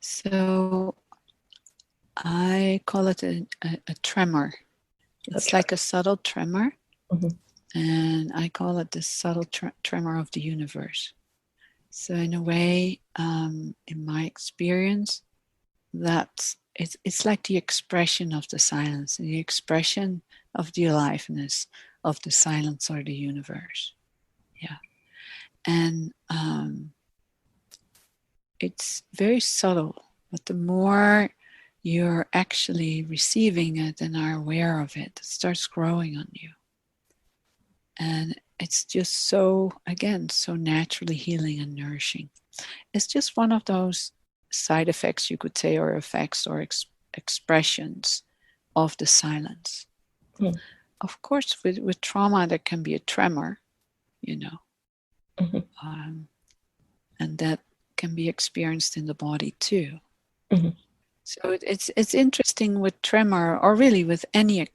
So I call it a tremor. It's like a subtle tremor. Mm-hmm. And I call it the subtle tremor of the universe. So in a way, in my experience, it's like the expression of the silence, the expression of the aliveness of the silence or the universe. Yeah. And it's very subtle, but the more you're actually receiving it and are aware of it, it starts growing on you. And it's just so, again, so naturally healing and nourishing. It's just one of those side effects, you could say, or effects or expressions of the silence. Mm. Of course, with trauma, there can be a tremor, you know, Mm-hmm. and that can be experienced in the body too. Mm-hmm. So it's interesting with tremor, or really with any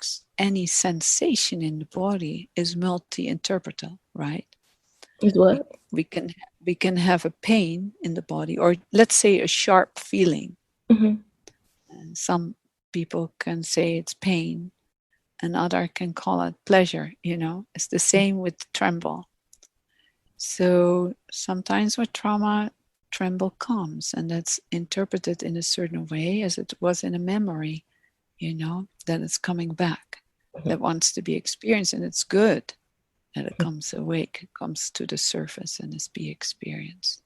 sensation in the body, is multi-interpretable, right? Is what? We can have a pain in the body, or let's say a sharp feeling. Mm-hmm. And some people can say it's pain, and other can call it pleasure. It's the same with tremble. So sometimes with trauma, tremble comes, and that's interpreted in a certain way, as it was in a memory, that it's coming back, that wants to be experienced, and it's good that it comes awake, it comes to the surface and is be experienced.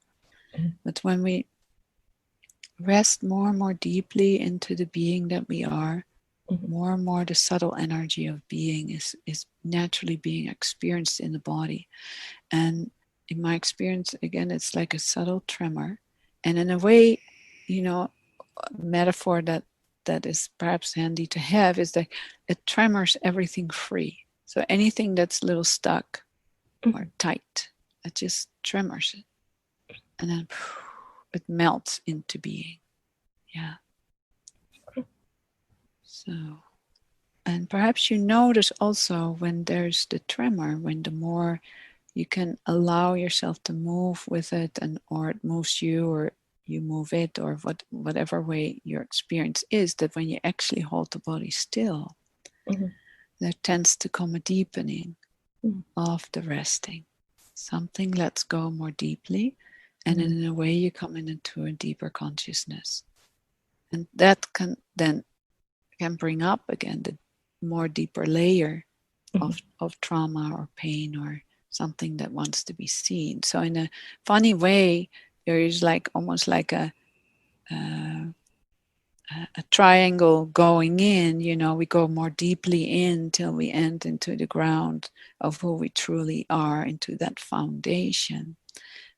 But when we rest more and more deeply into the being that we are, more and more the subtle energy of being is naturally being experienced in the body. And in my experience, again, it's like a subtle tremor. And in a way, a metaphor that is perhaps handy to have is that it tremors everything free. So anything that's a little stuck or tight, it just tremors it. And then it melts into being. Yeah. So, and perhaps you notice also when there's the tremor, when the more you can allow yourself to move with it, and or it moves you, or you move it, or whatever way your experience is, that when you actually hold the body still, there tends to come a deepening of the resting. Something lets go more deeply, and in a way you come into a deeper consciousness. And that can bring up again the more deeper layer of trauma or pain or something that wants to be seen. So in a funny way, there is almost like a triangle going in. We go more deeply in till we end into the ground of who we truly are, into that foundation.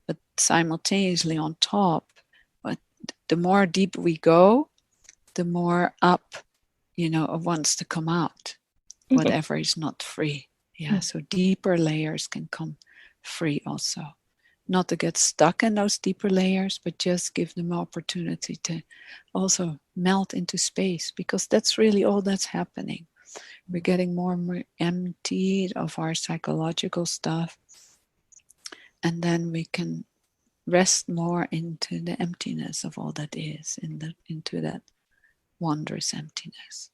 But simultaneously on top, but the more deep we go, the more up, it wants to come out, whatever is not free. Yeah, so deeper layers can come free also. Not to get stuck in those deeper layers, but just give them opportunity to also melt into space, because that's really all that's happening. We're getting more and more emptied of our psychological stuff, and then we can rest more into the emptiness of all that is, into that wondrous emptiness.